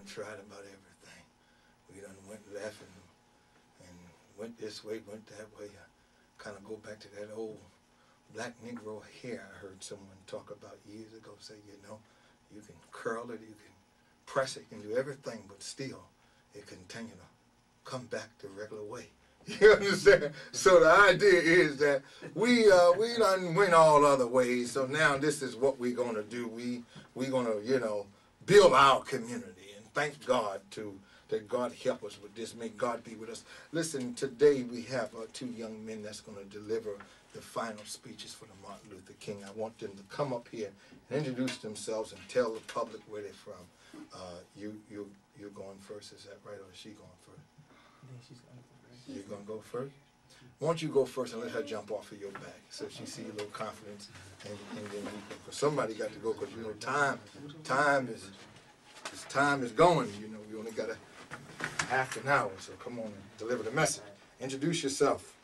tried about everything. We done went left and went this way, went that way. I kind of go back to that old black Negro hair I heard someone talk about years ago. Say, you know, you can curl it, you can press it, you can do everything, but still it continue to come back the regular way. You understand? So the idea is that we done went all other ways. So now this is what we're gonna do. We're gonna, you know, build our community, and thank God that God help us with this. May God be with us. Listen, today we have two young men that's gonna deliver the final speeches for the Martin Luther King. I want them to come up here and introduce themselves and tell the public where they're from. You're going first, is that right, or is she going first? Yeah, she's going first. You're going to go first? Why don't you go first and let her jump off of your back so she see a little confidence, and then you go. Because somebody got to go, because you know time is going. You know, we only got a half an hour, so come on and deliver the message. Introduce yourself.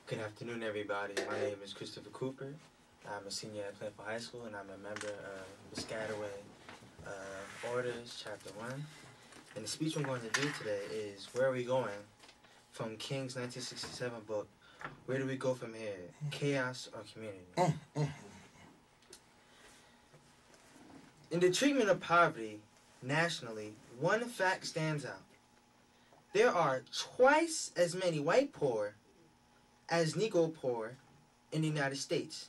Good afternoon, everybody. My name is Christopher Cooper. I'm a senior at Plainfield High School, and I'm a member of the Scatterway Orders, Chapter 1. And the speech I'm going to do today is Where Are We Going? From King's 1967 book, Where Do We Go From Here? Chaos or Community? In the treatment of poverty nationally, one fact stands out. There are twice as many white poor as Negro poor in the United States.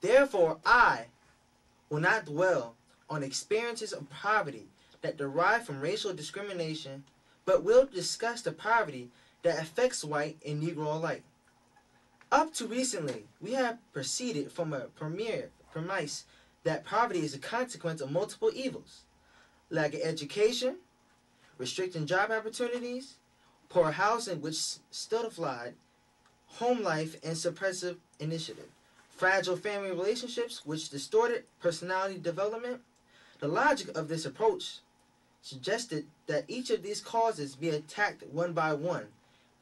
Therefore, I will not dwell on experiences of poverty that derive from racial discrimination, but will discuss the poverty that affects white and Negro alike. Up to recently, we have proceeded from a premise that poverty is a consequence of multiple evils: lack of education, restricting job opportunities, poor housing which stultified home life and suppressive initiative, fragile family relationships which distorted personality development. The logic of this approach suggested that each of these causes be attacked one by one.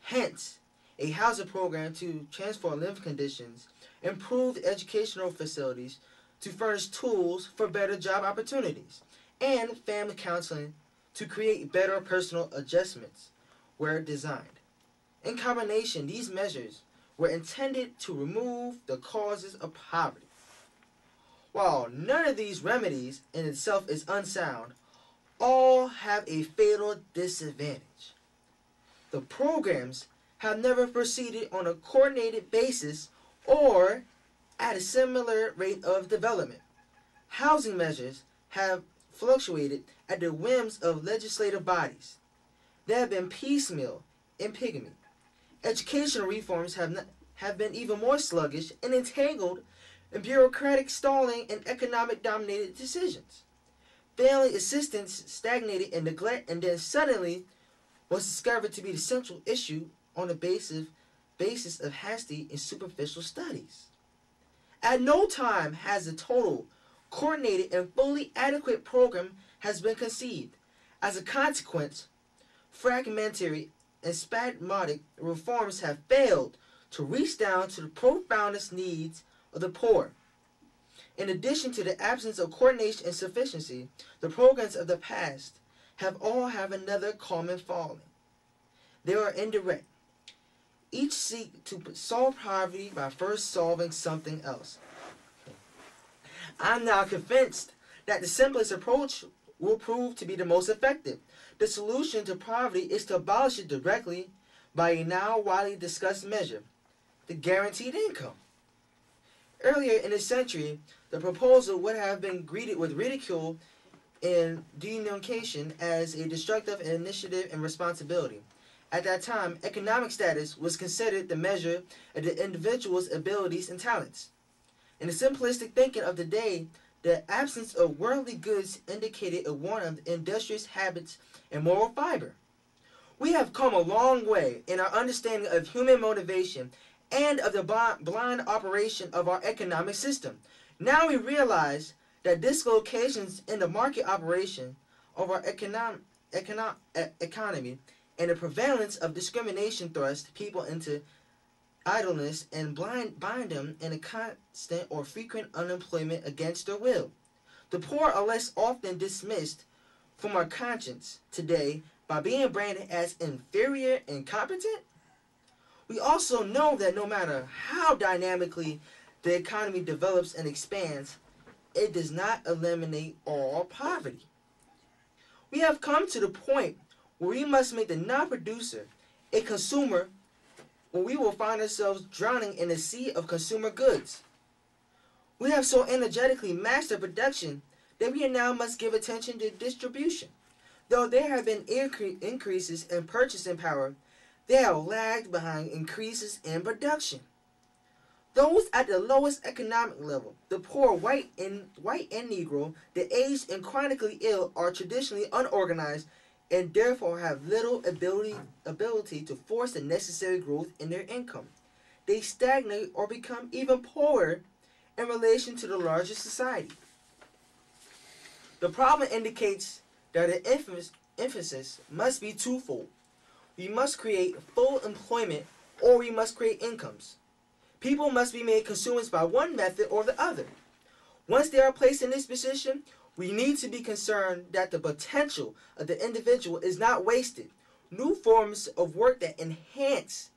Hence, a housing program to transform living conditions, improve educational facilities to furnish tools for better job opportunities, and family counseling to create better personal adjustments were designed. In combination, these measures were intended to remove the causes of poverty. While none of these remedies in itself is unsound, all have a fatal disadvantage. The programs have never proceeded on a coordinated basis or at a similar rate of development. Housing measures have fluctuated at the whims of legislative bodies. They have been piecemeal and pygmy. Educational reforms have been even more sluggish and entangled in bureaucratic stalling and economic-dominated decisions. Family assistance stagnated in neglect and then suddenly was discovered to be the central issue on the basis of hasty and superficial studies. At no time has a total, coordinated, and fully adequate program has been conceived. As a consequence, fragmentary and spasmodic reforms have failed to reach down to the profoundest needs of the poor. In addition to the absence of coordination and sufficiency, the programs of the past have another common flaw. They are indirect. Each seek to solve poverty by first solving something else. I'm now convinced that the simplest approach will prove to be the most effective. The solution to poverty is to abolish it directly by a now widely discussed measure, the guaranteed income. Earlier in the century, the proposal would have been greeted with ridicule and denunciation as a destructive initiative and responsibility. At that time, economic status was considered the measure of the individual's abilities and talents. In the simplistic thinking of the day, the absence of worldly goods indicated a want of industrious habits and moral fiber. We have come a long way in our understanding of human motivation and of the blind operation of our economic system. Now we realize that dislocations in the market operation of our economy and the prevalence of discrimination thrust people into idleness and bind them in a constant or frequent unemployment against their will. The poor are less often dismissed from our conscience today by being branded as inferior and incompetent. We also know that no matter how dynamically the economy develops and expands, it does not eliminate all poverty. We have come to the point where we must make the non-producer a consumer, or we will find ourselves drowning in a sea of consumer goods. We have so energetically mastered production that we now must give attention to distribution. Though there have been increases in purchasing power, they have lagged behind increases in production. Those at the lowest economic level, the poor, white and Negro, the aged and chronically ill, are traditionally unorganized and therefore have little ability to force the necessary growth in their income. They stagnate or become even poorer in relation to the larger society. The problem indicates that the emphasis must be twofold. We must create full employment, or we must create incomes. People must be made consumers by one method or the other. Once they are placed in this position, we need to be concerned that the potential of the individual is not wasted. New forms of work that enhance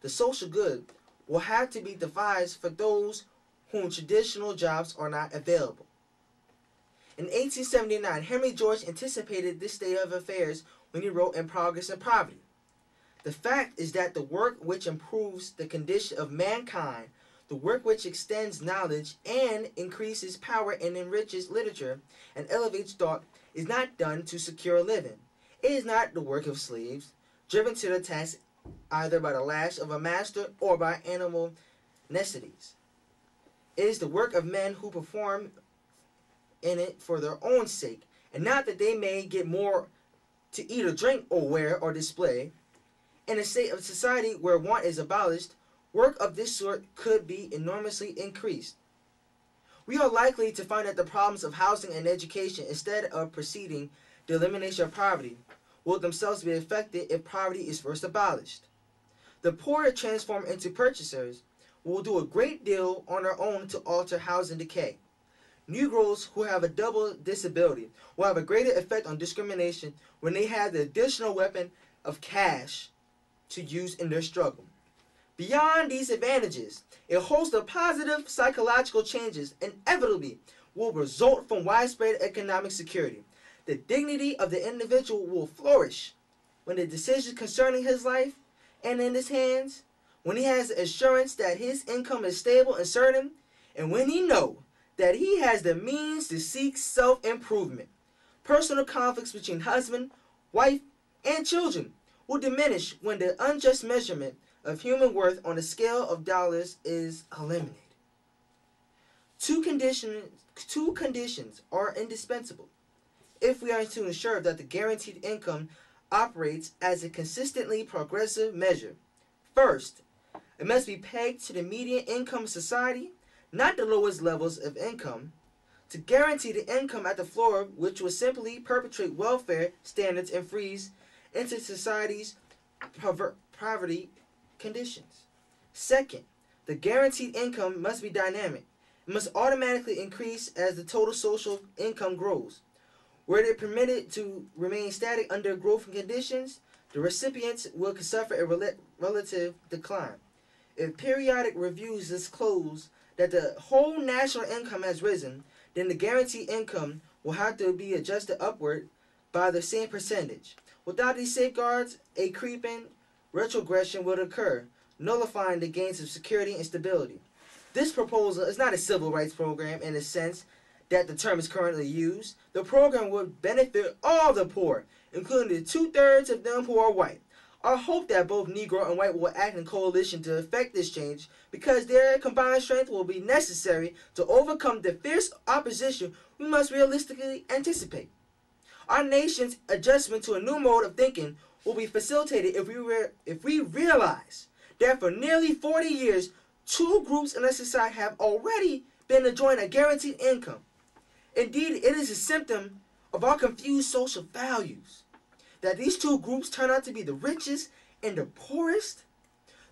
the social good will have to be devised for those whom traditional jobs are not available. In 1879, Henry George anticipated this state of affairs when he wrote In Progress and Poverty. The fact is that the work which improves the condition of mankind, the work which extends knowledge and increases power and enriches literature and elevates thought, is not done to secure a living. It is not the work of slaves, driven to the task either by the lash of a master or by animal necessities. It is the work of men who perform in it for their own sake, and not that they may get more to eat or drink or wear or display. In a state of society where want is abolished, work of this sort could be enormously increased. We are likely to find that the problems of housing and education, instead of preceding the elimination of poverty, will themselves be affected if poverty is first abolished. The poor transformed into purchasers will do a great deal on their own to alter housing decay. Negroes who have a double disability will have a greater effect on discrimination when they have the additional weapon of cash to use in their struggle. Beyond these advantages, a host of positive psychological changes inevitably will result from widespread economic security. The dignity of the individual will flourish when the decisions concerning his life and in his hands, when he has assurance that his income is stable and certain, and when he knows that he has the means to seek self-improvement. Personal conflicts between husband, wife, and children will diminish when the unjust measurement of human worth on a scale of dollars is eliminated. Two conditions are indispensable if we are to ensure that the guaranteed income operates as a consistently progressive measure. First, it must be pegged to the median income of society, not the lowest levels of income, to guarantee the income at the floor, which will simply perpetuate welfare standards and freeze into society's poverty conditions. Second, the guaranteed income must be dynamic. It must automatically increase as the total social income grows. Were it permitted to remain static under growth conditions, the recipients will suffer a relative decline. If periodic reviews disclose that the whole national income has risen, then the guaranteed income will have to be adjusted upward by the same percentage. Without these safeguards, a creeping retrogression would occur, nullifying the gains of security and stability. This proposal is not a civil rights program in the sense that the term is currently used. The program would benefit all the poor, including the 2/3 of them who are white. I hope that both Negro and white will act in coalition to effect this change, because their combined strength will be necessary to overcome the fierce opposition we must realistically anticipate. Our nation's adjustment to a new mode of thinking will be facilitated if we realize that for nearly 40 years, two groups in our society have already been enjoying a guaranteed income. Indeed, it is a symptom of our confused social values that these two groups turn out to be the richest and the poorest,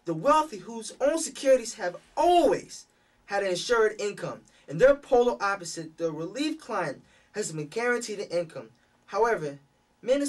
the wealthy whose own securities have always had an insured income, In their polar opposite, the relieved client has been guaranteed an income. However, men